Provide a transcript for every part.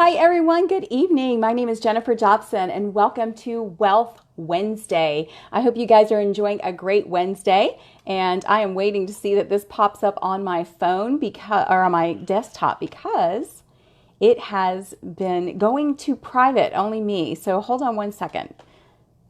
Hi, everyone. Good evening. My name is Jennifer Jobson, and welcome to Wealth Wednesday. I hope you guys are enjoying a great Wednesday, and I am waiting to see that this pops up on my phone or on my desktop because it has been going to private, only me. So hold on one second.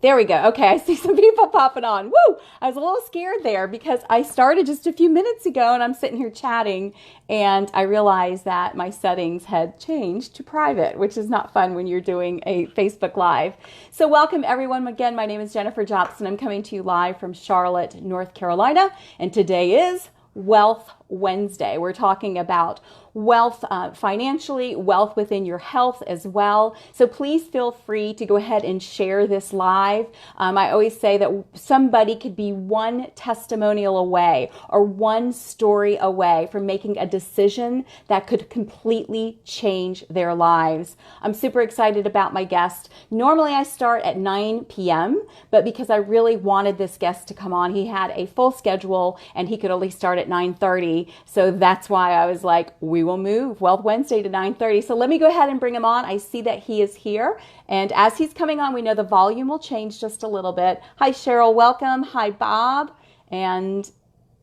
There we go. Okay, I see some people popping on. Woo! I was a little scared there because I started just a few minutes ago and I'm sitting here chatting and I realized that my settings had changed to private, which is not fun when you're doing a Facebook Live. So welcome everyone. Again, my name is Jennifer Jobson. I'm coming to you live from Charlotte, North Carolina, and today is Wealth Wednesday. We're talking about wealth financially, wealth within your health as well. So please feel free to go ahead and share this live. I always say that somebody could be one testimonial away or one story away from making a decision that could completely change their lives. I'm super excited about my guest. Normally I start at 9 p.m., but because I really wanted this guest to come on, he had a full schedule and he could only start at 9:30. So that's why I was like, we will move Wealth Wednesday to 9:30. So let me go ahead and bring him on. I see that he is here. And as he's coming on, we know the volume will change just a little bit. Hi, Cheryl. Welcome. Hi, Bob. And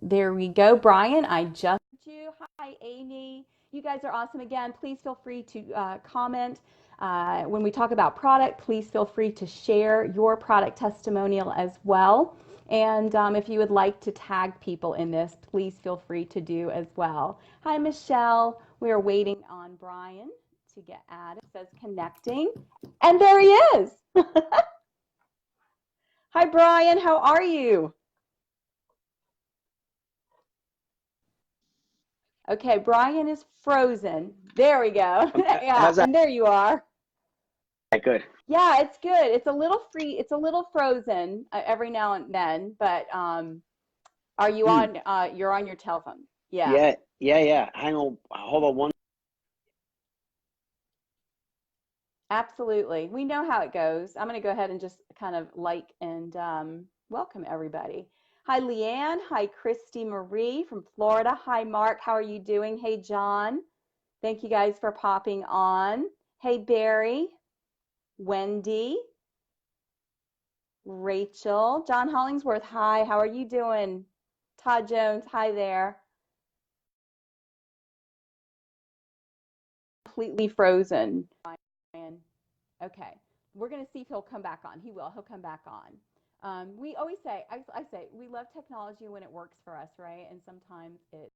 there we go. Brian, I just you. Hi, Amy. You guys are awesome. Again, please feel free to comment. When we talk about product, please feel free to share your product testimonial as well. And if you would like to tag people in this, please feel free to do as well. Hi, Michelle. We are waiting on Brian to get added. It says connecting. And there he is. Hi, Brian. How are you? Okay, Brian is frozen. There we go. Yeah, How's that? and there you are. Good. Yeah, it's good. It's a little free. It's a little frozen every now and then, but are you Hmm. on? You're on your telephone. Yeah. Yeah. Hang on. Hold on one. Absolutely. We know how it goes. I'm going to go ahead and just kind of like and welcome everybody. Hi, Leanne. Hi, Christy Marie from Florida. Hi, Mark. How are you doing? Hey, John. Thank you guys for popping on. Hey, Barry, Wendy, Rachel, John Hollingsworth. Hi, how are you doing? Todd Jones. Hi there. Completely frozen. Brian. Okay, we're going to see if he'll come back on. He will. He'll come back on. We always say, I say, we love technology when it works for us, right? And sometimes it.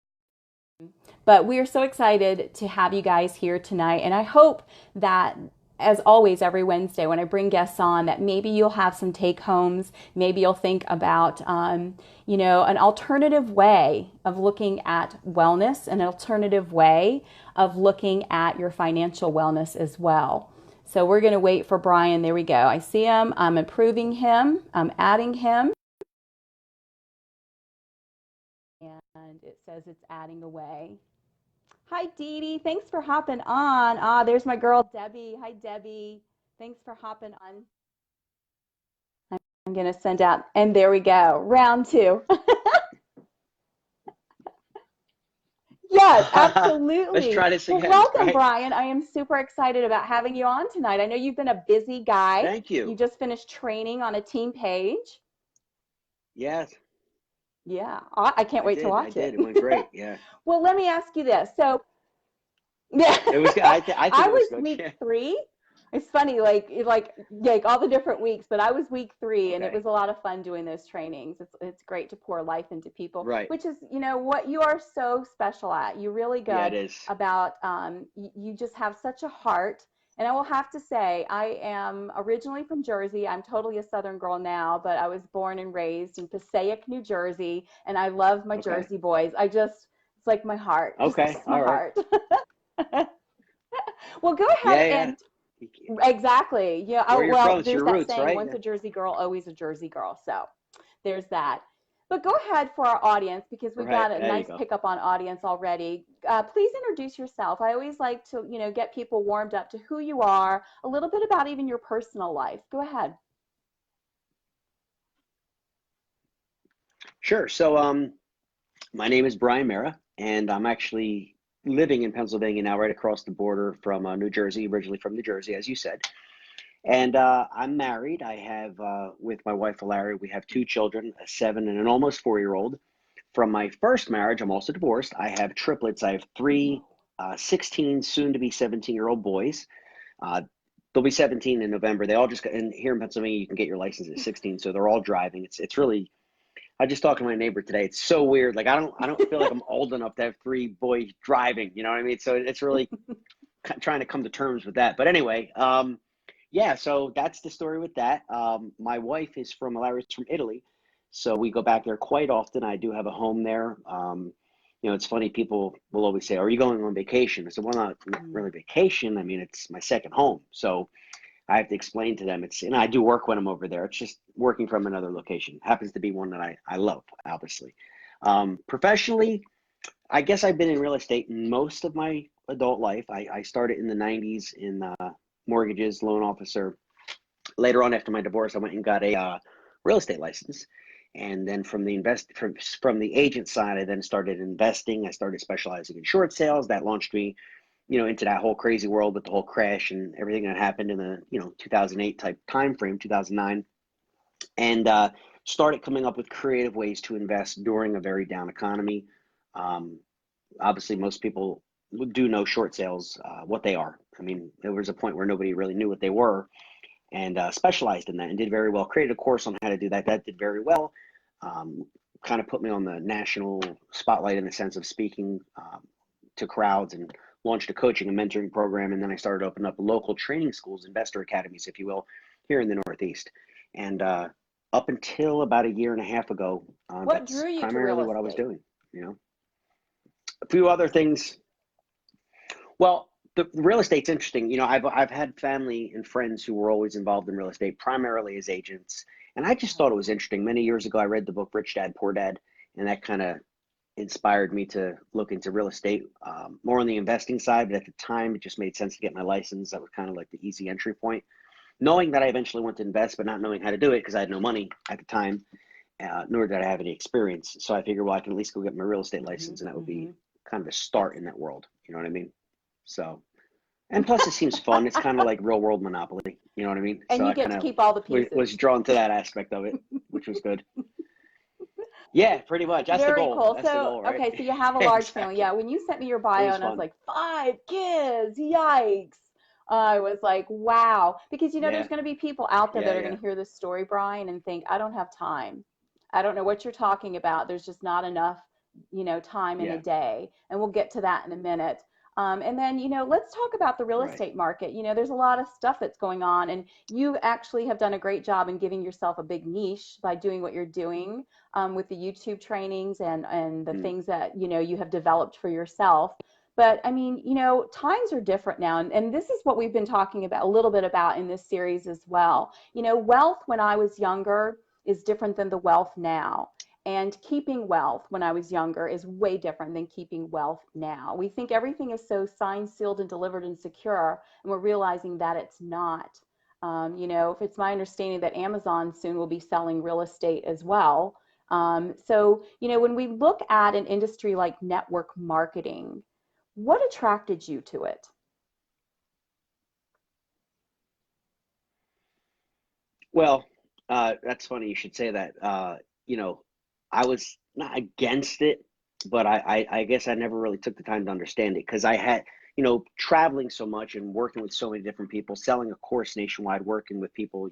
But we are so excited to have you guys here tonight. And I hope that, as always, every Wednesday when I bring guests on, that maybe you'll have some take homes. Maybe you'll think about, an alternative way of looking at wellness, an alternative way of looking at your financial wellness as well. So we're going to wait for Brian. There we go. I see him. I'm approving him. I'm adding him. And it says it's adding away. Hi, Dee Dee. Thanks for hopping on. There's my girl, Debbie. Hi, Debbie. Thanks for hopping on. I'm going to send out, and there we go. Round two. Yes, Let's absolutely. try this Well, again, welcome, right? Brian. I am super excited about having you on tonight. I know you've been a busy guy. Thank You you. just finished training on a team page. Yes, Yeah, I can't I wait to did. I watch it. did. It went great. Yeah. Well, let me ask you this. So, yeah, It was good. I think I it was was good. week Yeah. three. It's funny, like all the different weeks, but I was week three, and it Okay. was a lot of fun doing those trainings. It's great to pour life into people, Right. which is what you are so special at. You're really Yeah, good it is. about. You just have such a heart. And I will have to say, I am originally from Jersey. I'm totally a Southern girl now, but I was born and raised in Passaic, New Jersey, and I love my Okay. Jersey boys. It's like my heart, Okay. just my All right. heart. Well, go Yeah, ahead yeah. and exactly. Yeah. Where Oh, you're from, well, it's there's your that roots, saying, right? once a Jersey girl, always a Jersey girl. So there's that. But go ahead for our audience because we've Right. got a There you nice go. pickup on audience already. Please introduce yourself. I always like to, get people warmed up to who you are, a little bit about even your personal life. Go ahead. Sure. So, my name is Brian Meara, and I'm actually living in Pennsylvania now, right across the border from New Jersey, originally from New Jersey, as you said. And I'm married. I have, with my wife, Larry, we have two children, a 7 and an almost 4-year-old. From my first marriage, I'm also divorced. I have triplets. I have three 16, soon to be 17-year-old boys. They'll be 17 in November. They all just got, and here in Pennsylvania, you can get your license at 16, so they're all driving. It's really, I just talked to my neighbor today. It's so weird. Like I don't feel like I'm old enough to have 3 boys driving. You know what I mean? So it's really trying to come to terms with that. But anyway, yeah. So that's the story with that. My wife is Larry's from Italy, so we go back there quite often. I do have a home there. It's funny. People will always say, "Are you going on vacation?" I said, "Well, not really vacation. I mean, it's my second home." So I have to explain to them I do work when I'm over there. It's just working from another location. Happens to be one that I love, obviously. Professionally, I guess I've been in real estate most of my adult life. I started in the 90s in mortgages, loan officer. Later on, after my divorce, I went and got a real estate license. And then from the agent side, I then started investing. I started specializing in short sales. That launched me, into that whole crazy world with the whole crash and everything that happened in the 2008 type time frame, 2009, and started coming up with creative ways to invest during a very down economy. Obviously, most people do know short sales, what they are. I mean, there was a point where nobody really knew what they were, and specialized in that and did very well. Created a course on how to do that. That did very well. Kind of put me on the national spotlight in the sense of speaking to crowds, and launched a coaching and mentoring program. And then I started opening up local training schools, investor academies, if you will, here in the Northeast. And up until about a year and a half ago, what that's drew you to primarily real what I was estate? doing. A few other things. Well, the real estate's interesting. I've had family and friends who were always involved in real estate, primarily as agents. And I just thought it was interesting. Many years ago, I read the book Rich Dad, Poor Dad, and that kind of inspired me to look into real estate, more on the investing side. But at the time, it just made sense to get my license. That was kind of like the easy entry point. Knowing that I eventually want to invest, but not knowing how to do it because I had no money at the time, nor did I have any experience. So I figured, well, I can at least go get my real estate license, and that would be kind of a start in that world. You know what I mean? So, and plus it seems fun. It's kind of like real world Monopoly. You know what I mean? And so you I get kind to of keep all the pieces. was drawn to that aspect of it, which was good. Yeah, pretty much. That's the Very goal. cool. That's the So, goal, right? okay, so you have a large family. Exactly. Yeah, when you sent me your It bio was and I was fun. like, 5 kids, yikes. I was like, wow. Because, there's Yeah. going to be people out there Yeah. that are going Yeah. to hear this story, Brian, and think, I don't have time. I don't know what you're talking about. There's just not enough, time in a Yeah. day. And we'll get to that in a minute. And then, let's talk about the real Right. estate market. There's a lot of stuff that's going on, and you actually have done a great job in giving yourself a big niche by doing what you're doing, with the YouTube trainings and the Mm. things that, you have developed for yourself. But I mean, times are different now. And this is what we've been talking about a little bit about in this series as well. Wealth when I was younger is different than the wealth now. And keeping wealth when I was younger is way different than keeping wealth now. We think everything is so signed, sealed, and delivered and secure, and we're realizing that it's not. If it's my understanding that Amazon soon will be selling real estate as well. So, when we look at an industry like network marketing, what attracted you to it? Well, that's funny you should say that. I was not against it, but I guess I never really took the time to understand it because I had, traveling so much and working with so many different people, selling a course nationwide, working with people,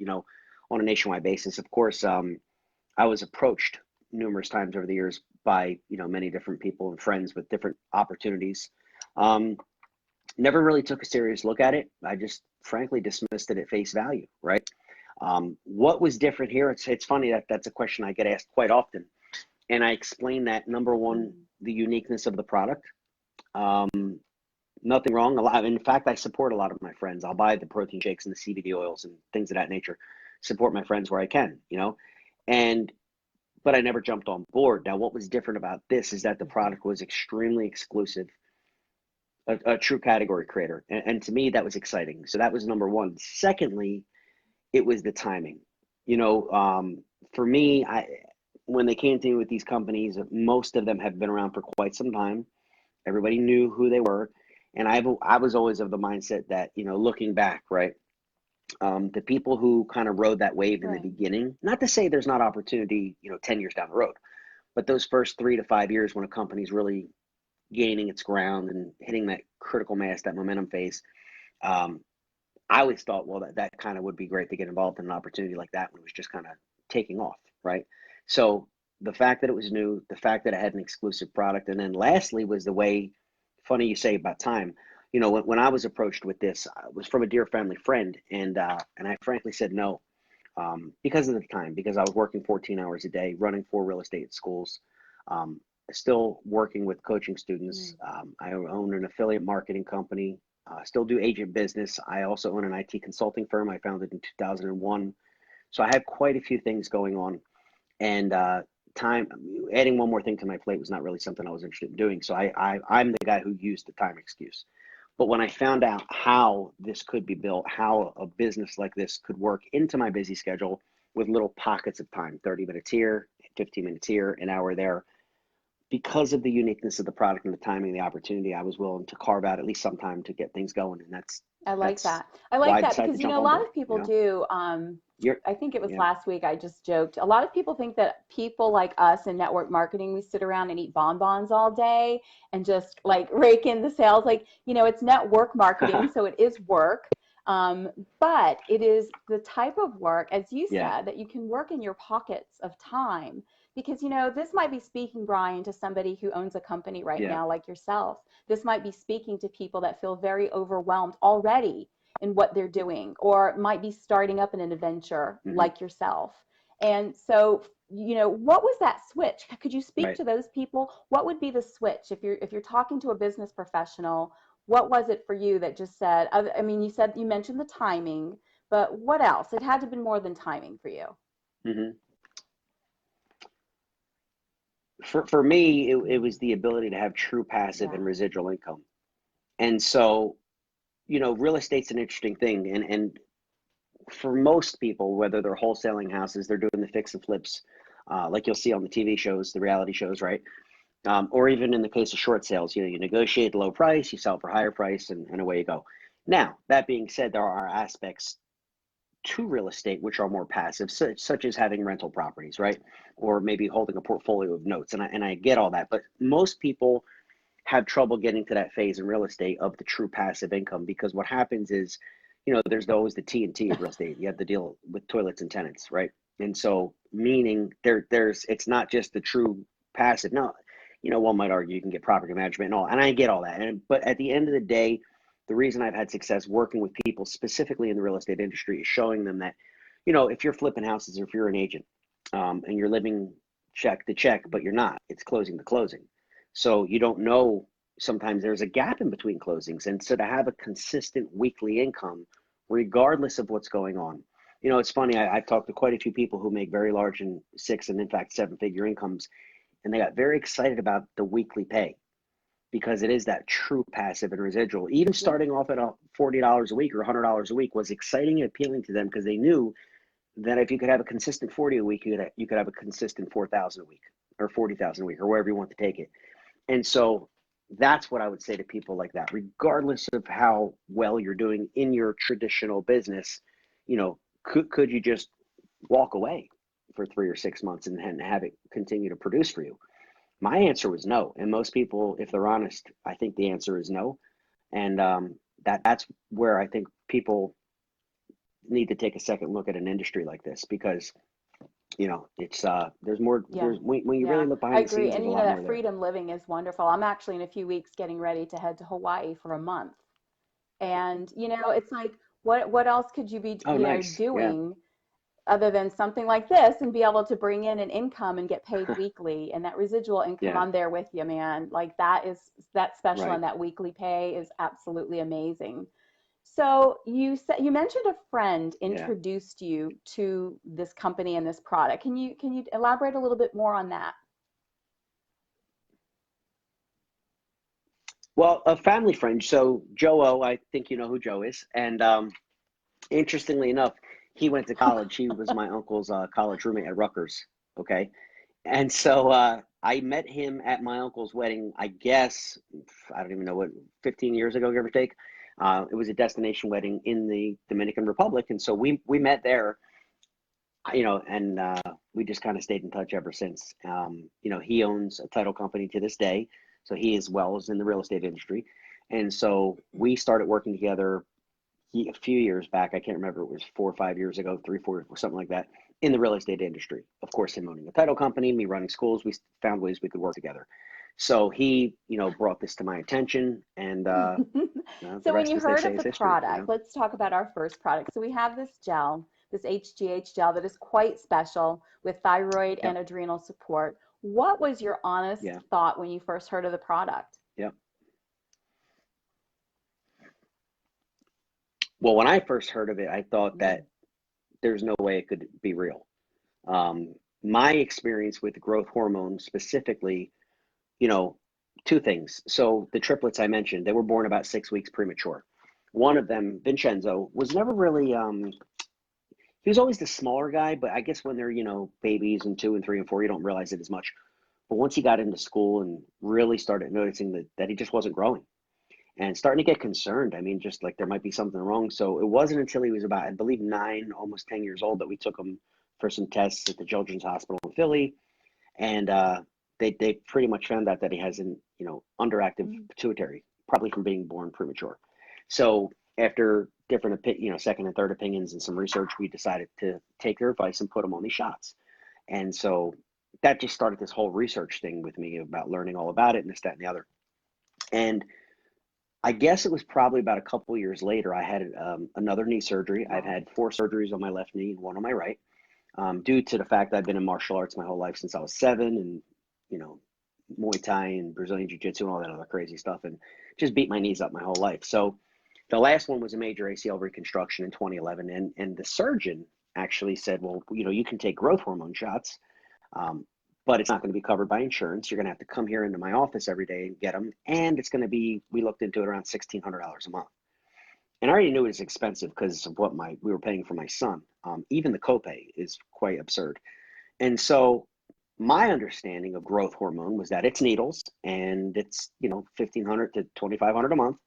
on a nationwide basis. Of course, I was approached numerous times over the years by, many different people and friends with different opportunities. Um, Never really took a serious look at it. I just frankly dismissed it at face value, right? What was different here? It's funny that that's a question I get asked quite often. And I explain that number one, the uniqueness of the product. Um, Nothing wrong. In fact, I support a lot of my friends. I'll buy the protein shakes and the CBD oils and things of that nature. Support my friends where I can, and but I never jumped on board. Now, what was different about this is that the product was extremely exclusive, a true category creator. And to me, that was exciting. So that was number one. Secondly, it was the timing. For me, when they came to me with these companies, most of them have been around for quite some time. Everybody knew who they were. And I was always of the mindset that, looking back, right, the people who kind of rode that wave in the Right. beginning, not to say there's not opportunity, 10 years down the road, but those first 3 to 5 years when a company's really gaining its ground and hitting that critical mass, that momentum phase, I always thought, well, that kind of would be great to get involved in an opportunity like that when it was just kind of taking off, right? So the fact that it was new, the fact that it had an exclusive product, and then lastly was the way, funny you say about time. When I was approached with this, it was from a dear family friend, and I frankly said no, because of the time, because I was working 14 hours a day, running 4 real estate schools, still working with coaching students. I own an affiliate marketing company, still do agent business. I also own an IT consulting firm I founded in 2001. So I have quite a few things going on, and time, adding one more thing to my plate was not really something I was interested in doing. So I'm the guy who used the time excuse. But when I found out how this could be built, how a business like this could work into my busy schedule with little pockets of time, 30 minutes here, 15 minutes here, an hour there, because of the uniqueness of the product and the timing, the opportunity, I was willing to carve out at least some time to get things going. And I like that's that. I why like I that decided because, to jump a on lot board, of people do. You're, I think it was yeah. last week I just joked. A lot of people think that people like us in network marketing, we sit around and eat bonbons all day and just like rake in the sales. Like, it's network marketing, so it is work. Um, but it is the type of work, as you Yeah. said, that you can work in your pockets of time. Because, this might be speaking, Brian, to somebody who owns a company right Yeah. now, like yourself. This might be speaking to people that feel very overwhelmed already in what they're doing, or might be starting up in an adventure like yourself. And so, what was that switch? Could you speak Right. to those people? What would be the switch if you're talking to a business professional? What was it for you that just said, I mean, you mentioned the timing, but what else? It had to have been more than timing for you. Mm-hmm. For me, it was the ability to have true passive Yeah. and residual income. And so, real estate's an interesting thing. And for most people, whether they're wholesaling houses, they're doing the fix and flips, like you'll see on the TV shows, the reality shows, right? Or even in the case of short sales, you negotiate the low price, you sell for higher price, and away you go. Now, that being said, there are aspects to real estate which are more passive, such as having rental properties, right? Or maybe holding a portfolio of notes. And I get all that, but most people have trouble getting to that phase in real estate of the true passive income, because what happens is, there's always the T and T of real estate. You have to deal with toilets and tenants, right? And so, meaning it's not just the true passive. No, one might argue you can get property management and all, and I get all that. But at the end of the day, the reason I've had success working with people specifically in the real estate industry is showing them that, if you're flipping houses or if you're an agent, and you're living check to check, but you're not, it's closing to closing. So you don't know, sometimes there's a gap in between closings. And so to have a consistent weekly income, regardless of what's going on, it's funny, I've talked to quite a few people who make very large and 6 and in fact 7-figure incomes, and they got very excited about the weekly pay, because it is that true passive and residual. Even Yeah. starting off at $40 a week or $100 a week was exciting and appealing to them, because they knew that if you could have a consistent 40 a week, you could have a consistent 4,000 a week or 40,000 a week, or wherever you want to take it. And so that's what I would say to people like that, regardless of how well you're doing in your traditional business. Could you just walk away for 3 or 6 months and have it continue to produce for you? My answer was no. And most people, if they're honest, I think the answer is no. And that's where I think people need to take a second look at an industry like this, because it's there's more. Yeah. When you really Yeah, look I behind the agree. scenes, And there's a lot more that there. freedom living is wonderful. I'm actually in a few weeks getting ready to head to Hawaii for a month. And it's like what else could you be, Oh, nice. Yeah. doing other than something like this and be able to bring in an income and get paid weekly, and that residual income, Yeah. I'm there with you, man. Like that special, Right. and that weekly pay is absolutely amazing. So you mentioned a friend Yeah. introduced you to this company and this product. Can you elaborate a little bit more on that? Well, a family friend. So Joe O, I think you know who Joe is. And interestingly enough, he went to college. He was my uncle's college roommate at Rutgers. Okay. And so I met him at my uncle's wedding, I guess, I don't even know what, 15 years ago, give or take. It was a destination wedding in the Dominican Republic. And so we met there, and we just kind of stayed in touch ever since. He owns a title company to this day. So he as well is in the real estate industry. And so we started working together a few years back. I can't remember, it was 4 or 5 years ago, 3, 4, or something like that, in the real estate industry. Of course, him owning a title company, me running schools, we found ways we could work together. So he, brought this to my attention, and the So when rest, you as they heard say, of is the history. product, let's talk about our first product. So we have this gel, this HGH gel that is quite special with thyroid Yep. and adrenal support. What was your honest Yeah. thought when you first heard of the product? Yep. Well, when I first heard of it, I thought that there's no way it could be real. My experience with growth hormone specifically, two things. So the triplets I mentioned, they were born about 6 weeks premature. One of them, Vincenzo, was never really, he was always the smaller guy, but I guess when they're, babies and 2 and 3 and 4, you don't realize it as much. But once he got into school and really started noticing that he just wasn't growing and starting to get concerned, I mean, just like there might be something wrong. So it wasn't until he was about, I believe, 9, almost 10 years old that we took him for some tests at the Children's Hospital in Philly. And they pretty much found out that he has an, underactive pituitary, probably from being born premature. So after different, second and third opinions and some research, we decided to take their advice and put him on these shots. And so that just started this whole research thing with me about learning all about it and this, that, and the other. And I guess it was probably about a couple of years later, I had another knee surgery. I've had 4 surgeries on my left knee and 1 on my right, due to the fact I've been in martial arts my whole life since I was 7, and, Muay Thai and Brazilian Jiu-Jitsu and all that other crazy stuff, and just beat my knees up my whole life. So the last one was a major ACL reconstruction in 2011, and the surgeon actually said, well, you can take growth hormone shots, but it's not going to be covered by insurance. You're going to have to come here into my office every day and get them, and it's going to be, we looked into it, around $1,600 a month. And I already knew it was expensive because of what we were paying for my son. Even the copay is quite absurd. And so my understanding of growth hormone was that it's needles and it's, $1,500 to $2,500 a month.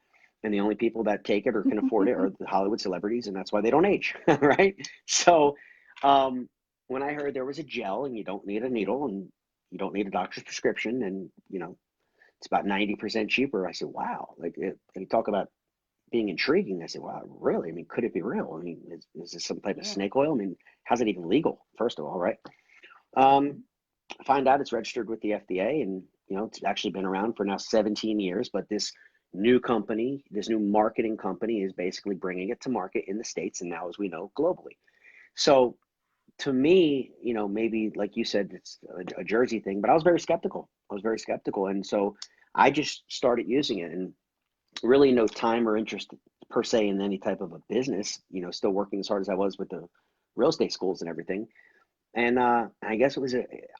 And the only people that take it or can afford it are the Hollywood celebrities, and that's why they don't age, right? So when I heard there was a gel and you don't need a needle and you don't need a doctor's prescription, and, it's about 90% cheaper, I said, wow. Like, you talk about being intriguing. I said, wow, really? I mean, could it be real? I mean, is this some type of snake oil? I mean, how's it even legal, first of all, right? Find out it's registered with the FDA, and, it's actually been around for now 17 years, but this new company, this new marketing company is basically bringing it to market in the States, and now, as we know, globally. So to me, maybe like you said, it's a Jersey thing, but I was very skeptical. And so I just started using it, and really no time or interest per se in any type of a business, still working as hard as I was with the real estate schools and everything. And I guess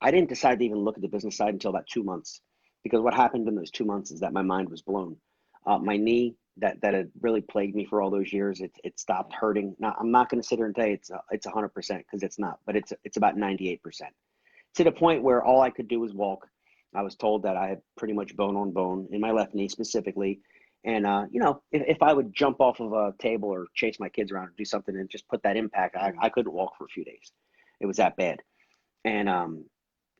I didn't decide to even look at the business side until about 2 months, because what happened in those 2 months is that my mind was blown. My knee that had really plagued me for all those years, it stopped hurting. Now, I'm not going to sit here and tell you it's 100%, because it's not, but it's about 98%, to the point where all I could do was walk. I was told that I had pretty much bone on bone in my left knee specifically. And, if I would jump off of a table or chase my kids around or do something and just put that impact, I couldn't walk for a few days. It was that bad. And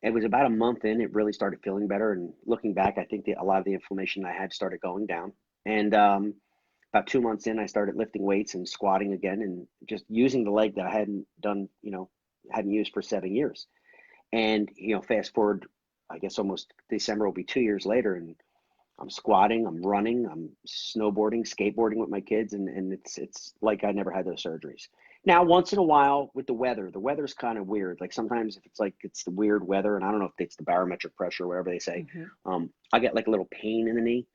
it was about a month in, it really started feeling better. And looking back, I think a lot of the inflammation I had started going down. And about 2 months in, I started lifting weights and squatting again, and just using the leg that I hadn't done, hadn't used for 7 years. And, fast forward, I guess almost December will be 2 years later, and I'm squatting, I'm running, I'm snowboarding, skateboarding with my kids, and it's like I never had those surgeries. Now, once in a while with the weather's kind of weird. Like sometimes if it's the weird weather, and I don't know if it's the barometric pressure or whatever they say, I get like a little pain in the knee,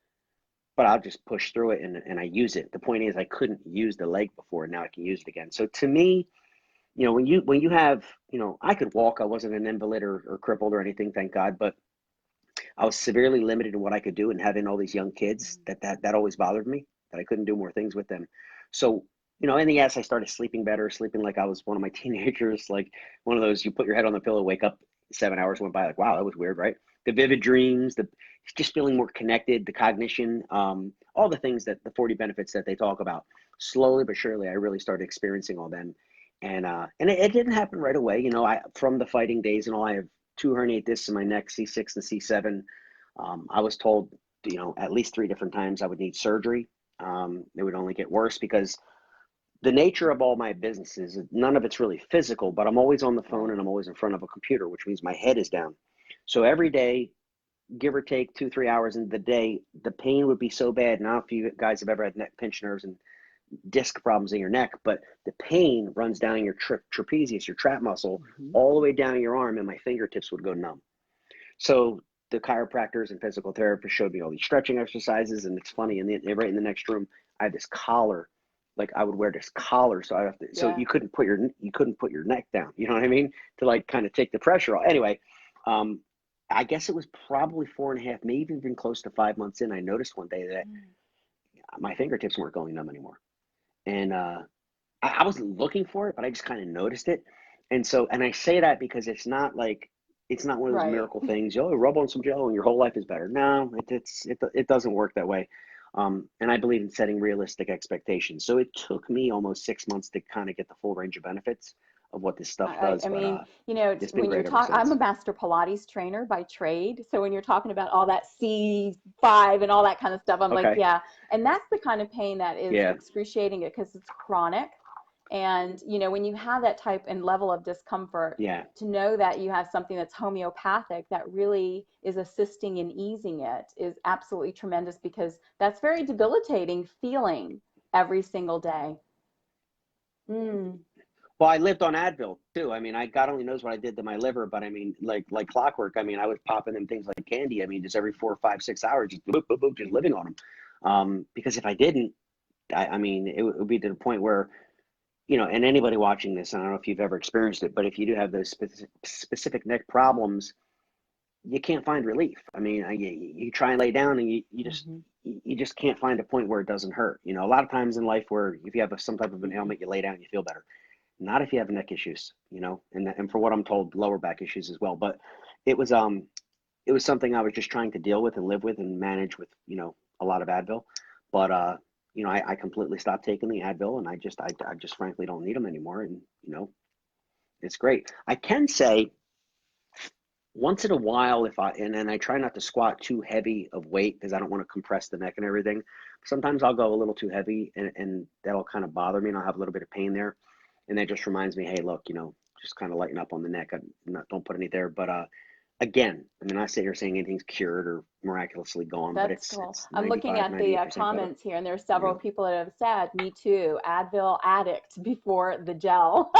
but I'll just push through it and I use it. The point is, I couldn't use the leg before, and now I can use it again. So to me, when you have, I could walk. I wasn't an invalid or crippled or anything, thank God, but I was severely limited in what I could do, and having all these young kids, that always bothered me, that I couldn't do more things with them. So, in the end, I started sleeping better, sleeping like I was one of my teenagers, like one of those, you put your head on the pillow, wake up 7 hours went by, like, wow, that was weird, right? The vivid dreams, the just feeling more connected, the cognition, all the things that the 40 benefits that they talk about. Slowly but surely, I really started experiencing all them. And it didn't happen right away. From the fighting days and all, I have two herniated discs in my neck, C6 and C7. I was told, at least 3 different times I would need surgery. It would only get worse because the nature of all my businesses, none of it's really physical, but I'm always on the phone and I'm always in front of a computer, which means my head is down. So every day, give or take 2-3 hours into the day, the pain would be so bad. Now, if you guys have ever had neck pinch nerves and disc problems in your neck, but the pain runs down your trapezius, your trap muscle, all the way down your arm, and my fingertips would go numb. So the chiropractors and physical therapists showed me all these stretching exercises, and it's funny, right in the next room, I had this collar. Like, I would wear this collar, so so you couldn't put your neck down. You know what I mean? To like kind of take the pressure off. Anyway, I guess it was probably 4.5, maybe even close to 5 months in. I noticed one day that my fingertips weren't going numb anymore, and I wasn't looking for it, but I just kind of noticed it. And I say that because it's not one of those miracle things. Rub on some gel and your whole life is better. No, it doesn't work that way. And I believe in setting realistic expectations. So it took me almost 6 months to kind of get the full range of benefits of what this stuff does. I mean, when you're talking, I'm a master Pilates trainer by trade. So when you're talking about all that C5 and all that kind of stuff, I'm like, yeah. And that's the kind of pain that is excruciating because it's chronic. And, when you have that type and level of discomfort, to know that you have something that's homeopathic that really is assisting in easing it is absolutely tremendous, because that's very debilitating feeling every single day. Well, I lived on Advil too. I mean, God only knows what I did to my liver, but I mean, like clockwork. I mean, I was popping them things like candy. I mean, just every 4, 5, 6 hours, just boop, boop, boop, just living on them. Because if I didn't, I mean, it would be to the point where, and anybody watching this, I don't know if you've ever experienced it, but if you do have those specific neck problems, you can't find relief. I mean, you try and lay down and you just can't find a point where it doesn't hurt. A lot of times in life where if you have some type of an ailment, you lay down, you feel better. Not if you have neck issues, and for what I'm told, lower back issues as well. But it was something I was just trying to deal with and live with and manage with, a lot of Advil. But, I completely stopped taking the Advil, and I just frankly don't need them anymore. And, it's great. I can say once in a while, and I try not to squat too heavy of weight because I don't want to compress the neck and everything. Sometimes I'll go a little too heavy and that'll kind of bother me, and I'll have a little bit of pain there. And that just reminds me, hey, look, just kind of lighten up on the neck. Don't put any there. But again, I mean, I sit here saying anything's cured or miraculously gone. That's but it's cool. it's I'm looking at the comments here, and there are several people that have said, me too, Advil addict before the gel.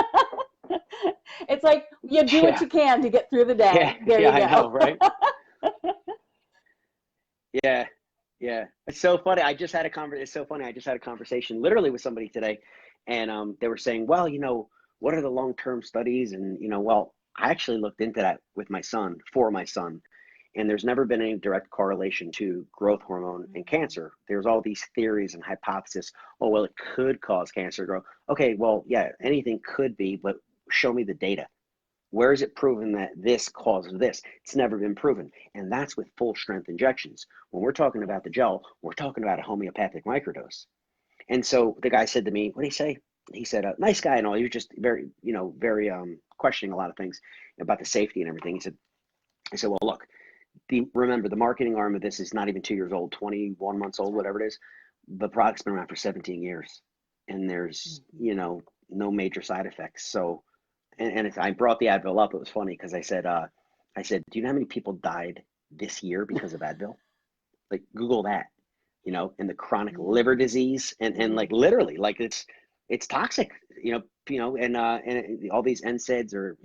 It's like you do what you can to get through the day. There you go. I know, right? Yeah. It's so funny. It's so funny. I just had a conversation literally with somebody today, and they were saying, well, what are the long-term studies? And, well, I actually looked into that for my son, and there's never been any direct correlation to growth hormone and cancer. There's all these theories and hypotheses. Oh, well, it could cause cancer to grow. Okay, well, yeah, anything could be, but show me the data. Where is it proven that this causes this? It's never been proven. And that's with full strength injections. When we're talking about the gel, we're talking about a homeopathic microdose. And so the guy said to me, what did he say? He said, nice guy and all. He was just very, very questioning a lot of things about the safety and everything. I said, well, look, remember, the marketing arm of this is not even 2 years old, 21 months old, whatever it is. The product's been around for 17 years. And there's, no major side effects. So, and I brought the Advil up. It was funny because I said, do you know how many people died this year because of Advil? Like, Google that, and the chronic liver disease and like literally, like it's toxic, and all these NSAIDs are,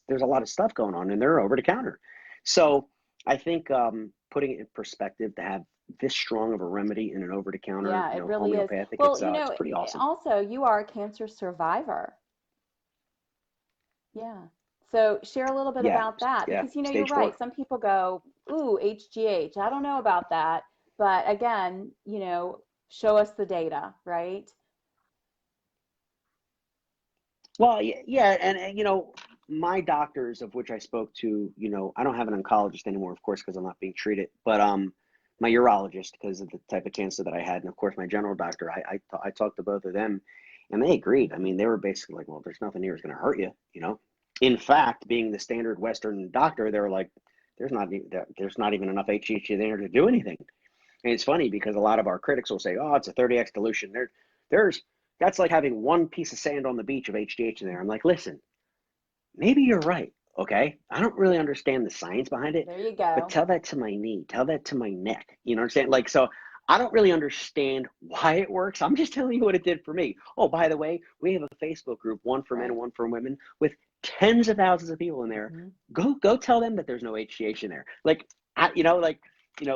there's a lot of stuff going on, and they're over the counter. So I think putting it in perspective to have this strong of a remedy in an over the counter, it really homeopathic, is. Well, it's pretty awesome. Also, you are a cancer survivor. Yeah. So share a little bit about that, because you're right. Some people go, ooh, HGH, I don't know about that. But again, show us the data, right? Well, yeah, and my doctors, of which I spoke to, I don't have an oncologist anymore, of course, because I'm not being treated, but my urologist, because of the type of cancer that I had, and of course my general doctor, I talked to both of them, and they agreed. I mean, they were basically like, well, there's nothing here that's going to hurt you. In fact, being the standard Western doctor, they were like, there's not even enough HGH there to do anything. And it's funny because a lot of our critics will say, oh, it's a 30x dilution. That's like having one piece of sand on the beach of HGH in there. I'm like, listen, maybe you're right. Okay. I don't really understand the science behind it. There you But go. tell that to my knee. Tell that to my neck. You know what I'm saying? Like, so I don't really understand why it works. I'm just telling you what it did for me. Oh, by the way, we have a Facebook group, one for men and one for women, with tens of thousands of people in there. Go tell them that there's no HGH in there.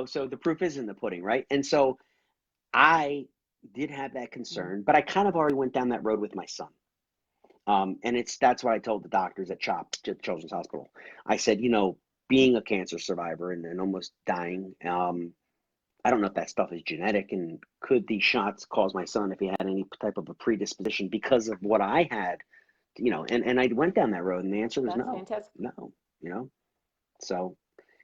So the proof is in the pudding, right? And so I did have that concern, but I kind of already went down that road with my son. And that's what I told the doctors at CHOP, Children's Hospital. I said, being a cancer survivor and almost dying, I don't know if that stuff is genetic, and could these shots cause my son, if he had any type of a predisposition because of what I had, and I went down that road, and the answer was That's no, fantastic. no. So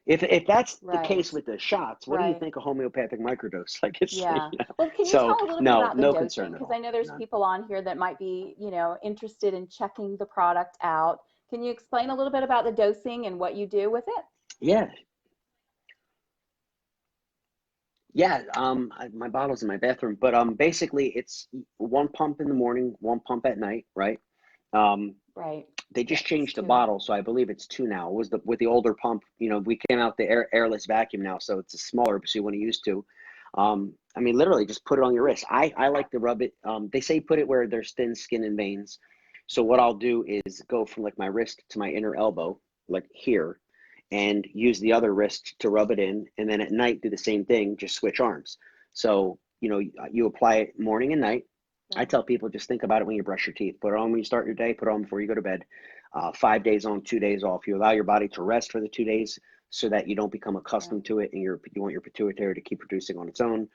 if that's the Right. case with the shots, what do you Right. think of homeopathic microdose? Like it's, Yeah. Well, can you so tell a little bit no, about the no dosing? concern at Because I all. know there's None. people on here that might be, interested in checking the product out. Can you explain a little bit about the dosing and what you do with it? Yeah. Yeah, my bottle's in my bathroom, but basically it's one pump in the morning, one pump at night, right? Um, Right. they just Yes, changed the two. bottle, so I believe it's two now. It was with the older pump, we came out the airless vacuum now, so it's a smaller, so you want to use two. I mean, literally just put it on your wrist. I like to rub it. They say put it where there's thin skin and veins. So what I'll do is go from like my wrist to my inner elbow, like here, and use the other wrist to rub it in. And then at night, do the same thing, just switch arms. So, you apply it morning and night. I Yeah. tell people just think about it when you brush your teeth. Put it on when you start your day, put it on before you go to bed. 5 days on, 2 days off. You allow your body to rest for the 2 days so that you don't become Yeah. accustomed to it, and you want your pituitary to keep producing on its own.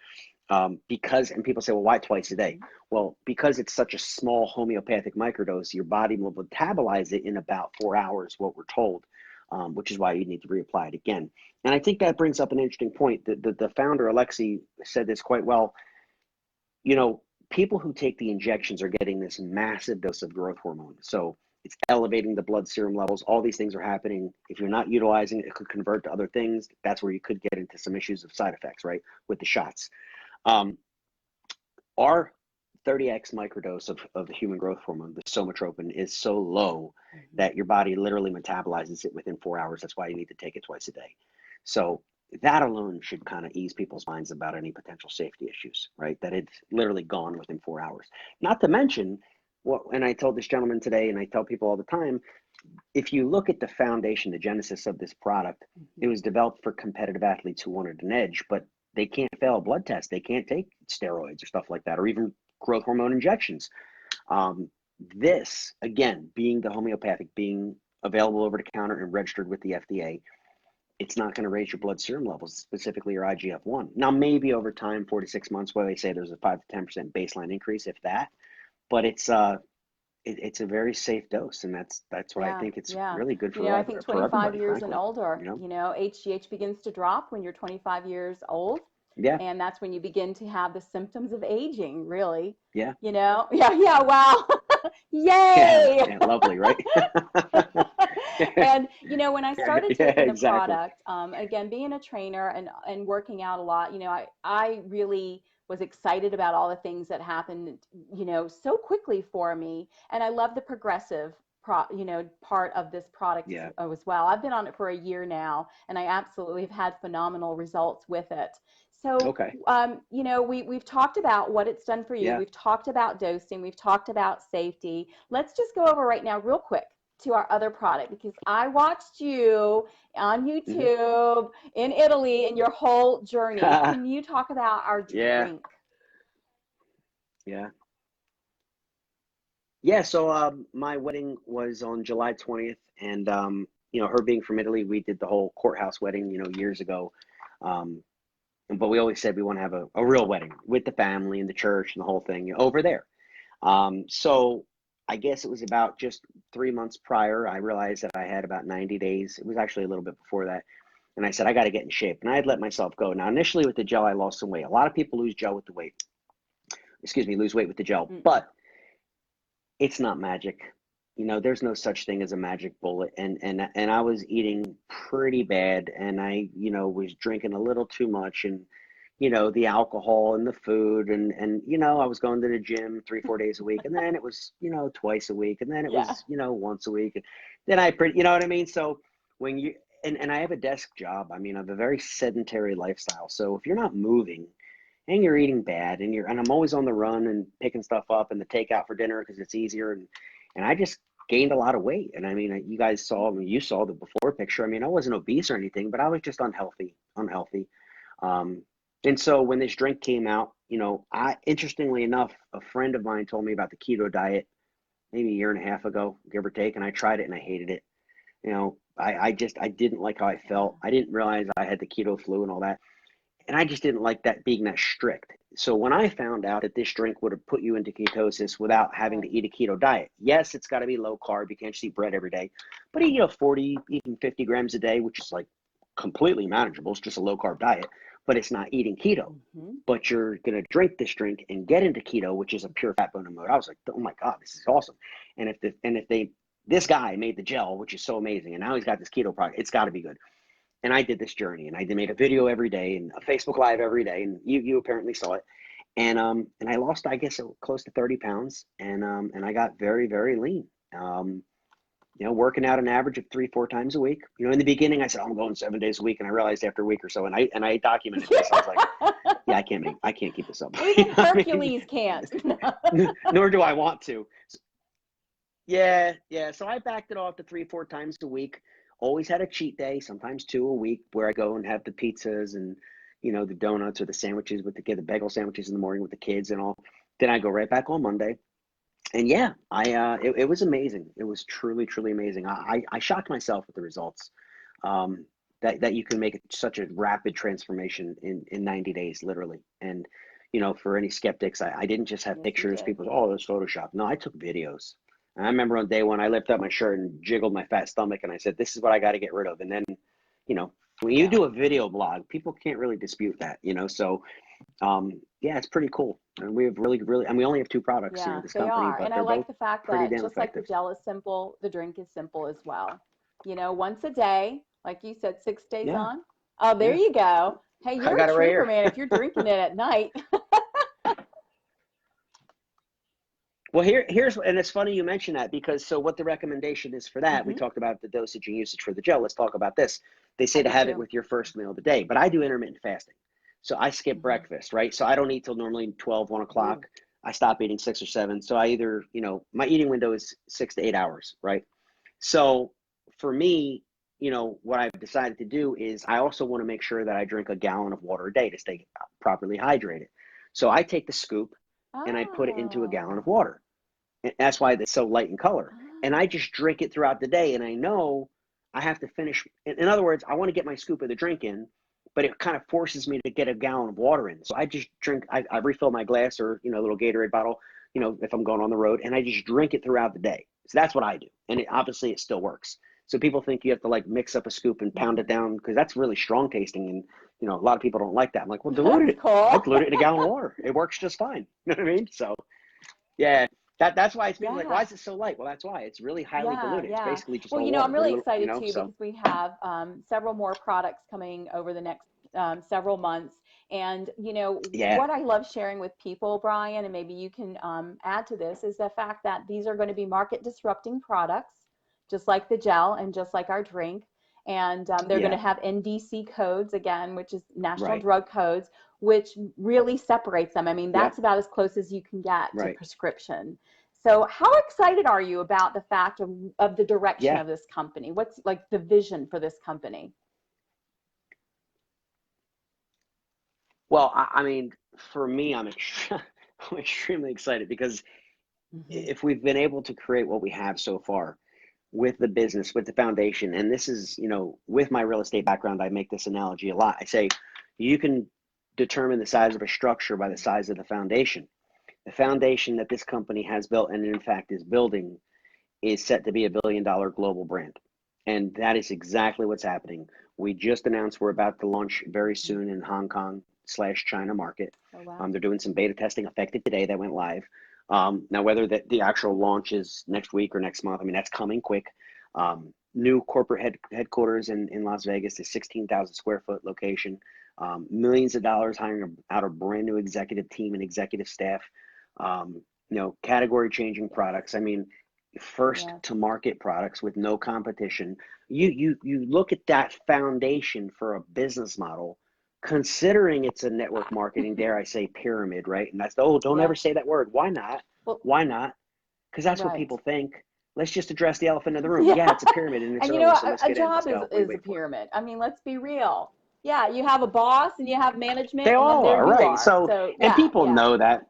And people say, well, why twice a day? Well, because it's such a small homeopathic microdose, your body will metabolize it in about 4 hours, what we're told, which is why you need to reapply it again. And I think that brings up an interesting point. The founder, Alexi, said this quite well. People who take the injections are getting this massive dose of growth hormone. So it's elevating the blood serum levels. All these things are happening. If you're not utilizing it, it could convert to other things. That's where you could get into some issues of side effects, right, with the shots. Our 30x microdose of the human growth hormone, the somatropin, is so low that your body literally metabolizes it within 4 hours. That's why you need to take it twice a day. So that alone should kind of ease people's minds about any potential safety issues, right? That it's literally gone within 4 hours. Not to mention, and I told this gentleman today, and I tell people all the time, if you look at the foundation, the genesis of this product, it was developed for competitive athletes who wanted an edge, but they can't fail a blood test. They can't take steroids or stuff like that, or even growth hormone injections. This, again, being the homeopathic, being available over the counter and registered with the FDA, it's not going to raise your blood serum levels, specifically your IGF-1. Now, maybe over time, 4 to 6 months, where they say there's a 5 to 10% baseline increase, if that, but it's a very safe dose, and that's why I Yeah, think it's yeah. really good I think for 25 everybody, years and frankly. older, HGH begins to drop when you're 25 years old. Yeah, And that's when you begin to have the symptoms of aging, really. yeah, Yeah, yeah, wow. yeah, Yay! yeah. Lovely, right? And when I Yeah, started yeah, taking the exactly. product, again, being a trainer and working out a lot, I really was excited about all the things that happened, so quickly for me. And I love the progressive part of this product Yeah. as well. I've been on it for a year now, and I absolutely have had phenomenal results with it. So, Okay. we've talked about what it's done for you. Yeah. We've talked about dosing. We've talked about safety. Let's just go over right now, real quick, to our other product, because I watched you on Hmm. YouTube in Italy and your whole journey. Can you talk about our Yeah. drink? Yeah. Yeah. So my wedding was on July 20th, and her being from Italy, we did the whole courthouse wedding, years ago. Um, but we always said we want to have a real wedding with the family and the church and the whole thing over there. So I guess it was about just 3 months prior, I realized that I had about 90 days. It was actually a little bit before that. And I said, I got to get in shape. And I had let myself go. Now, initially with the gel, I lost some weight. A lot of people lose gel with the weight. Lose weight with the gel. But it's not magic. You know, there's no such thing as a magic bullet. And I was eating pretty bad. And I, you know, was drinking a little too much. And, you know, the alcohol and the food. And you know, I was going to the gym 3-4 days a week. And then it was, you know, twice a week. And then it was, you know, once a week. And then you know what I mean? So when you, and I have a desk job. I mean, I have a very sedentary lifestyle. So if you're not moving and you're eating bad and I'm always on the run and picking stuff up and the takeout for dinner because it's easier. And I just gained a lot of weight. And I mean, you guys saw, you saw the before picture. I mean, I wasn't obese or anything, but I was just unhealthy. And so when this drink came out, you know, interestingly enough, a friend of mine told me about the keto diet maybe a year and a half ago, give or take. And I tried it and I hated it. You know, I didn't like how I felt. I didn't realize I had the keto flu and all that. And I just didn't like that being that strict. So when I found out that this drink would have put you into ketosis without having to eat a keto diet, yes, it's got to be low carb. You can't just eat bread every day, but eat, you know, 40, even 50 grams a day, which is like completely manageable. It's just a low carb diet, but it's not eating keto. But you're going to drink this drink and get into keto, which is a pure fat burner mode. I was like, oh my God, this is awesome. And this guy made the gel, which is so amazing, and now he's got this keto product, it's got to be good. And I did this journey, and I made a video every day and a Facebook Live every day, and you apparently saw it. And I lost, I guess, close to 30 pounds, and I got very, very lean. You know, working out an average of 3-4 times a week. You know, in the beginning, I said, I'm going 7 days a week, and I realized after a week or so, and I documented this. I was like, yeah, I can't keep this up. Even Hercules can't. Nor do I want to. Yeah. So I backed it off to 3-4 times a week. Always had a cheat day, sometimes 2 a week, where I go and have the pizzas and, you know, the donuts or the sandwiches with the bagel sandwiches in the morning with the kids and all. Then I go right back on Monday. And yeah, it was amazing. It was truly, truly amazing. I shocked myself with the results, that you can make such a rapid transformation in 90 days, literally. And, you know, for any skeptics, I didn't just have pictures. People say, oh, it's Photoshop. No, I took videos. And I remember on day one, I lifted up my shirt and jiggled my fat stomach, and I said, this is what I got to get rid of. And then, you know, when you do a video blog, people can't really dispute that, you know. So, yeah, it's pretty cool. And we have really, and we only have 2 products here at this company. But and I like the fact that just effective. like the gel is simple, the drink is simple as well. You know, once a day, like you said, 6 days on. Oh, there you go. Hey, you're a trooper, man, if you're drinking it at night. Well, here's, and it's funny you mention that, because so what the recommendation is for that, we talked about the dosage and usage for the gel. Let's talk about this. They say to have it with your first meal of the day, but I do intermittent fasting. So I skip breakfast, right? So I don't eat till normally 12, 1 o'clock. I stop eating 6 or 7. So I either, you know, my eating window is 6 to 8 hours, right? So for me, you know, what I've decided to do is I also want to make sure that I drink a gallon of water a day to stay properly hydrated. So I take the scoop and I put it into a gallon of water. And that's why it's so light in color. And I just drink it throughout the day. And I know I have to finish. In other words, I want to get my scoop of the drink in, but it kind of forces me to get a gallon of water in. So I just drink, I refill my glass or, you know, a little Gatorade bottle, you know, if I'm going on the road, and I just drink it throughout the day. So that's what I do. And obviously it still works. So people think you have to like mix up a scoop and pound it down, because that's really strong tasting. And, you know, a lot of people don't like that. I'm like, well, dilute it. I dilute it in a gallon of water. It works just fine. You know what I mean? So yeah. That's why it's being like, why is it so light? Well, that's why it's really highly diluted. It's basically just you know, I'm really excited too, because we have several more products coming over the next several months. And, you know, what I love sharing with people, Brian, and maybe you can add to this, is the fact that these are going to be market disrupting products, just like the gel and just like our drink. And they're going to have NDC codes, again, which is National Drug Codes, which really separates them. I mean, that's about as close as you can get to prescription. So how excited are you about the fact of the direction of this company? What's like the vision for this company? Well, I mean, for me, I'm extremely excited, because if we've been able to create what we have so far with the business, with the foundation, and this is, you know, with my real estate background, I make this analogy a lot. I say, you can determine the size of a structure by the size of the foundation. The foundation that this company has built, and in fact is building, is set to be a billion-dollar global brand. And that is exactly what's happening. We just announced we're about to launch very soon in Hong Kong/China market. Oh, wow. They're doing some beta testing effective today that went live. Now, whether the actual launch is next week or next month, I mean, that's coming quick. New corporate headquarters in Las Vegas, a 16,000 square foot location. Millions of dollars hiring out a brand new executive team and executive staff. Category changing products. I mean, first to market products with no competition. You look at that foundation for a business model, considering it's a network marketing, dare I say, pyramid, right? And that's don't ever say that word. Why not? Well, why not? Because that's what people think. Let's just address the elephant in the room. Yeah, it's a pyramid, and it's and early, so let's a get in. job is a pyramid. I mean, let's be real. Yeah, you have a boss and you have management. They all and then are, there right? You are. So and people know that.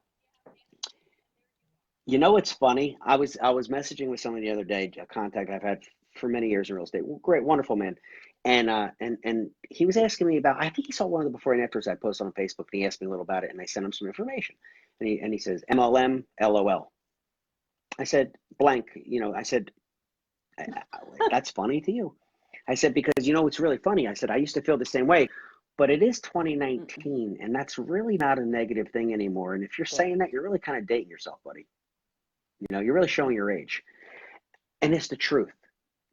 You know, it's funny. I was messaging with someone the other day, a contact I've had for many years in real estate. Great, wonderful man. And he was asking me about, I think he saw one of the before and afters I posted on Facebook, and he asked me a little about it, and I sent him some information. And he says, MLM, LOL. I said, blank, I said, that's funny to you. I said, because, it's really funny. I said, I used to feel the same way, but it is 2019, and that's really not a negative thing anymore. And if you're saying that, you're really kind of dating yourself, buddy. You're really showing your age. And it's the truth,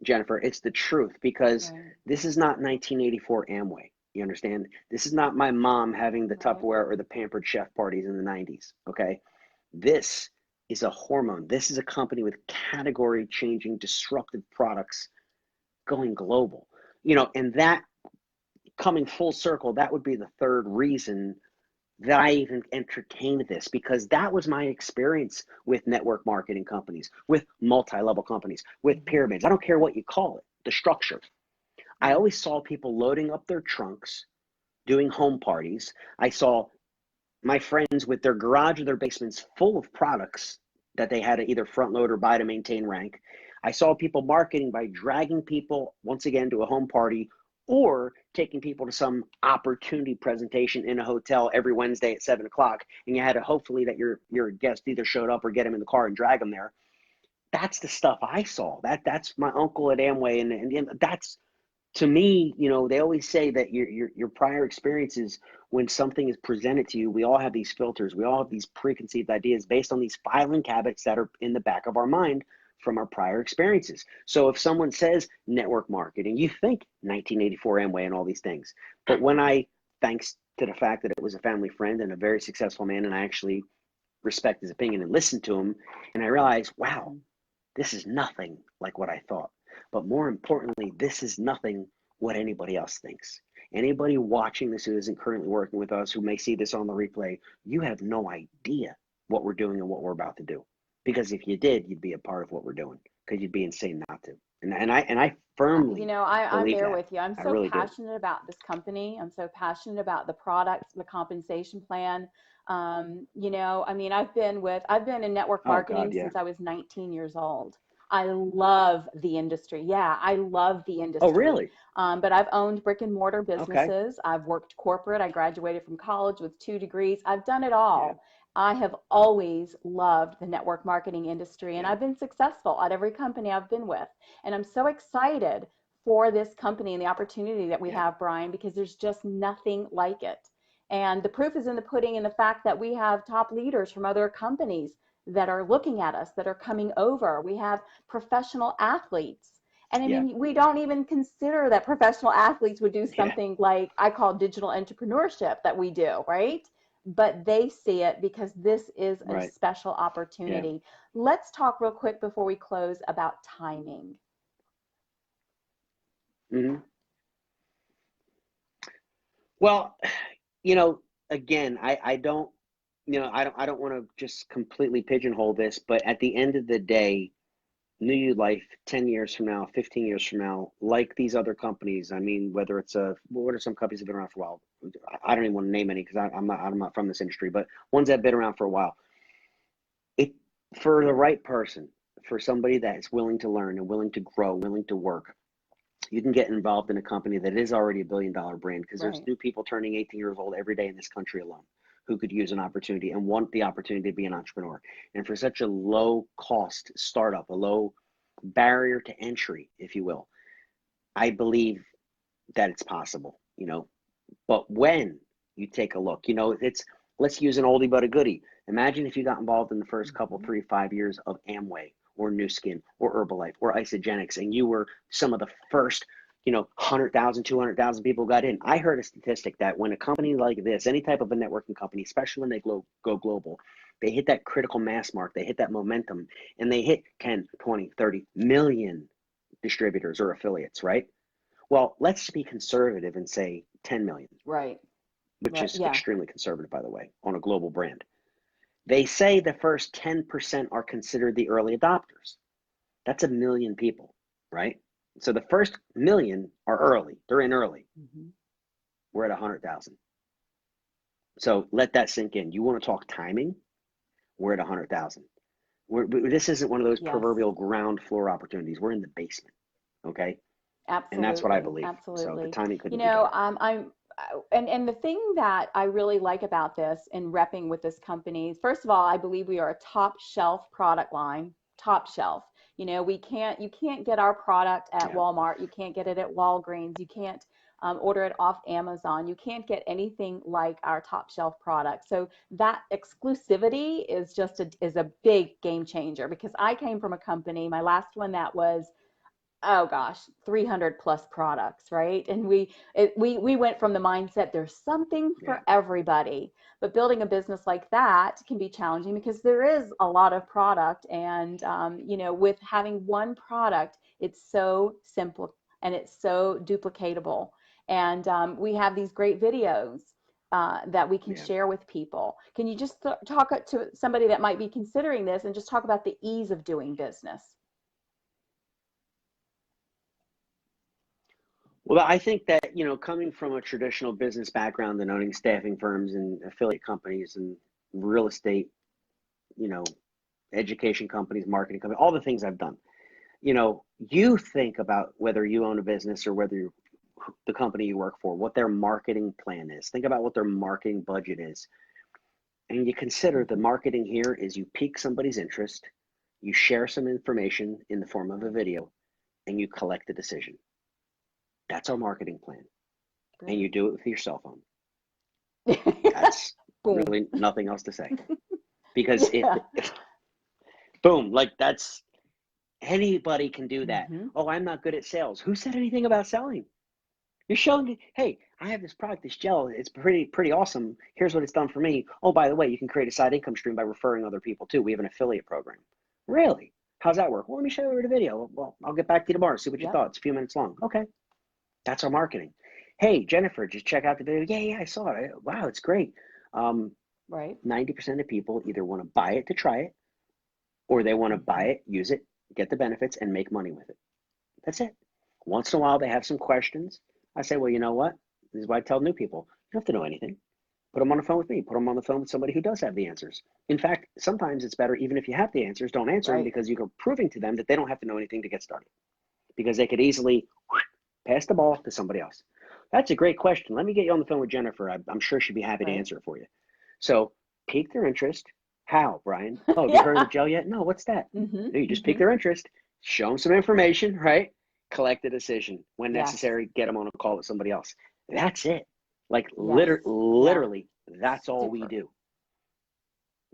Jennifer. It's the truth, because this is not 1984 Amway. You understand? This is not my mom having the Tupperware or the Pampered Chef parties in the 90s, okay? This is a hormone. This is a company with category-changing, disruptive products going global. And that, coming full circle, that would be the third reason that I even entertained this, because that was my experience with network marketing companies, with multi-level companies, with pyramids. I don't care what you call it, the structure. I always saw people loading up their trunks, doing home parties. I saw my friends with their garage or their basements full of products that they had to either front load or buy to maintain rank. I saw people marketing by dragging people, once again, to a home party, or taking people to some opportunity presentation in a hotel every Wednesday at 7 o'clock, and you had to hopefully that your guest either showed up or get him in the car and drag him there. That's the stuff I saw. That's my uncle at Amway, and that's, to me, they always say that your prior experiences, when something is presented to you, we all have these filters, we all have these preconceived ideas based on these filing habits that are in the back of our mind from our prior experiences. So if someone says network marketing, you think 1984 Amway and all these things. But when thanks to the fact that it was a family friend and a very successful man, and I actually respect his opinion and listen to him, and I realized, wow, this is nothing like what I thought. But more importantly, this is nothing what anybody else thinks. Anybody watching this who isn't currently working with us, who may see this on the replay, you have no idea what we're doing and what we're about to do. Because if you did, you'd be a part of what we're doing, because you'd be insane not to. And I firmly I'm there that. with you. I'm so really passionate about this company. I'm so passionate about the products, the compensation plan. I mean, I've been in network marketing since I was 19 years old. I love the industry. Yeah, I love the industry. Oh, really? But I've owned brick and mortar businesses. Okay. I've worked corporate. I graduated from college with 2 degrees. I've done it all. Yeah. I have always loved the network marketing industry, and I've been successful at every company I've been with. And I'm so excited for this company and the opportunity that we have, Brian, because there's just nothing like it. And the proof is in the pudding, in the fact that we have top leaders from other companies that are looking at us, that are coming over. We have professional athletes. And I mean, we don't even consider that professional athletes would do something like I call digital entrepreneurship that we do, right? But they see it because this is a special opportunity. Let's talk real quick before we close about timing. Mm-hmm. Well, again, I don't want to just completely pigeonhole this, but at the end of the day, New Life 10 years from now, 15 years from now, like these other companies, I mean, whether it's what are some companies that have been around for a while? I don't even want to name any, because I'm not from this industry, but ones that have been around for a while. For the right person, for somebody that's willing to learn and willing to grow, willing to work, you can get involved in a company that is already a billion-dollar brand, because there's new people turning 18 years old every day in this country alone. who could use an opportunity and want the opportunity to be an entrepreneur. And for such a low cost startup, a low barrier to entry, if you will, I believe that it's possible, But when you take a look, let's use an oldie but a goodie. Imagine if you got involved in the first couple, 3, 5 years of Amway or New Skin or Herbalife or Isagenix, and you were some of the first 100,000, 200,000 people got in. I heard a statistic that when a company like this, any type of a networking company, especially when they go global, they hit that critical mass mark, they hit that momentum, and they hit 10, 20, 30 million distributors or affiliates, right? Well, let's be conservative and say 10 million. Right. Which is yeah. extremely conservative, by the way, on a global brand. They say the first 10% are considered the early adopters. That's 1 million people, right? So the first 1 million are early. They're in early. Mm-hmm. We're at 100,000. So let that sink in. You want to talk timing? We're at 100,000. This isn't one of those proverbial ground floor opportunities. We're in the basement, okay? Absolutely. And that's what I believe. Absolutely. So the timing couldn't be better. And the thing that I really like about this in repping with this company, first of all, I believe we are a top shelf product line, top shelf. You can't get our product at Walmart. You can't get it at Walgreens. You can't order it off Amazon. You can't get anything like our top shelf product. So that exclusivity is is a big game changer, because I came from a company, my last one, that was, oh gosh, 300 plus products, right? And we went from the mindset there's something for everybody. But building a business like that can be challenging because there is a lot of product, and with having one product, it's so simple and it's so duplicatable. And we have these great videos that we can share with people. Can you just talk to somebody that might be considering this and just talk about the ease of doing business? Well, I think that, coming from a traditional business background and owning staffing firms and affiliate companies and real estate, education companies, marketing companies, all the things I've done, you think about whether you own a business or whether the company you work for, what their marketing plan is. Think about what their marketing budget is. And you consider the marketing here is you pique somebody's interest, you share some information in the form of a video, and you collect a decision. That's our marketing plan. Great. And you do it with your cell phone. That's really nothing else to say. Because boom, that's, anybody can do that. Mm-hmm. Oh, I'm not good at sales. Who said anything about selling? You're showing me, hey, I have this product, this gel. It's pretty awesome. Here's what it's done for me. Oh, by the way, you can create a side income stream by referring other people too. We have an affiliate program. Really? How's that work? Well, let me show you the video. Well, I'll get back to you tomorrow. See what you thought. It's a few minutes long. Okay. That's our marketing. Hey, Jennifer, just check out the video. Yeah, I saw it. Wow, it's great. Right. 90% of people either want to buy it to try it, or they want to buy it, use it, get the benefits, and make money with it. That's it. Once in a while, they have some questions. I say, well, you know what? This is why I tell new people, you don't have to know anything. Put them on the phone with me. Put them on the phone with somebody who does have the answers. In fact, sometimes it's better, even if you have the answers, don't answer them, because you're proving to them that they don't have to know anything to get started. Because they could easily pass the ball to somebody else. That's a great question. Let me get you on the phone with Jennifer. I'm sure she'd be happy to answer it for you. So pique their interest. How, Brian? Oh, have you heard of the gel yet? No, what's that? Mm-hmm. No, you just pique their interest, show them some information, right? Collect a decision. When necessary, get them on a call with somebody else. That's it. Literally, that's all we do.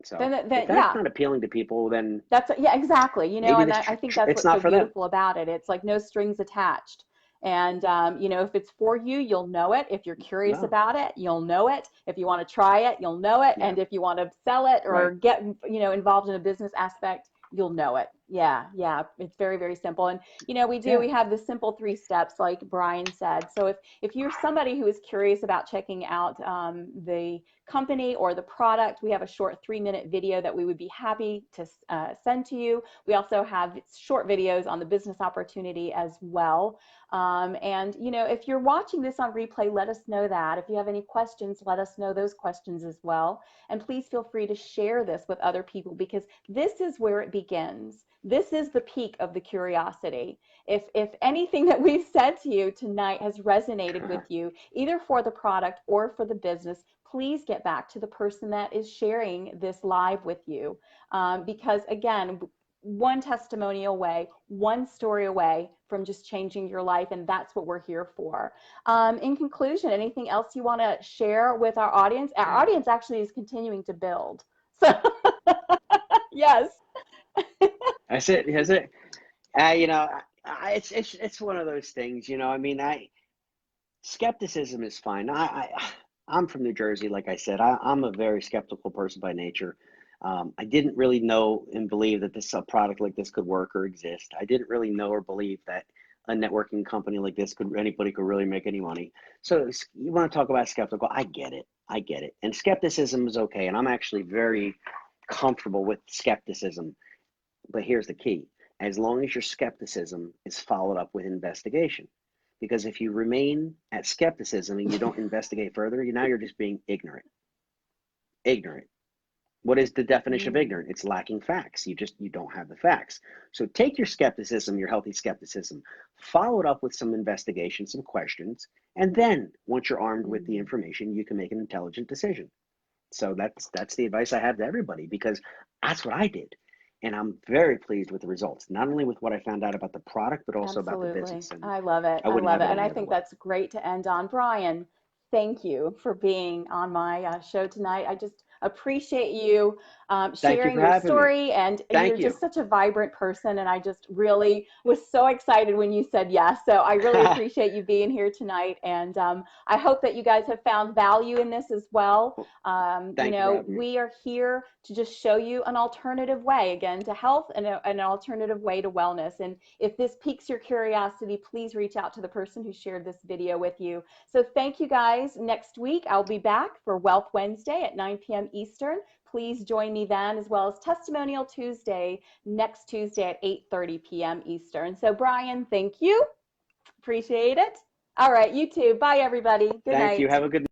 So if that's not appealing to people, then that's exactly. And I think that's what's so beautiful about it. It's like no strings attached. And if it's for you, you'll know it. If you're curious about it, you'll know it. If you want to try it, you'll know it. And if you want to sell it or get involved in a business aspect, you'll know it. Yeah. It's very, very simple. And we have the simple 3 steps, like Brian said. So if you're somebody who is curious about checking out the company or the product, we have a short 3-minute video that we would be happy to send to you. We also have short videos on the business opportunity as well. And if you're watching this on replay, let us know that. If you have any questions, let us know those questions as well. And please feel free to share this with other people, because this is where it begins. This is the peak of the curiosity. If anything that we've said to you tonight has resonated with you, either for the product or for the business, please get back to the person that is sharing this live with you. Because again, one testimonial away, one story away from just changing your life, and that's what we're here for. In conclusion, anything else you want to share with our audience? Our audience actually is continuing to build. So, yes. That's it. That's it. You know, it's one of those things. You know, I mean, skepticism is fine. I'm from New Jersey, like I said. I'm a very skeptical person by nature. I didn't really know and believe that a product like this could work or exist. I didn't really know or believe that a networking company like this anybody could really make any money. So you want to talk about skeptical? I get it. I get it. And skepticism is okay. And I'm actually very comfortable with skepticism. But here's the key: as long as your skepticism is followed up with investigation. Because if you remain at skepticism and you don't investigate further, now you're just being ignorant. Ignorant. What is the definition of ignorant? It's lacking facts. You don't have the facts. So take your skepticism, your healthy skepticism, follow it up with some investigation, some questions, and then once you're armed with the information, you can make an intelligent decision. So that's the advice I have to everybody, because that's what I did. And I'm very pleased with the results, not only with what I found out about the product, but also about the business. And I love it. I love it. And I think that's great to end on. Brian, thank you for being on my show tonight. I just appreciate you sharing your story, and you're just such a vibrant person, and I just really was so excited when you said yes. So I really appreciate you being here tonight, and I hope that you guys have found value in this as well. You know, we are here to just show you an alternative way, again, to health, and an alternative way to wellness. And if this piques your curiosity, please reach out to the person who shared this video with you. So thank you guys. Next week I'll be back for Wealth Wednesday at 9 p.m. Eastern. Please join me then, as well as Testimonial Tuesday next Tuesday at 8:30 p.m. Eastern. So Brian, thank you. Appreciate it. All right, you too. Bye, everybody. Good night. Thank you. Have a good night.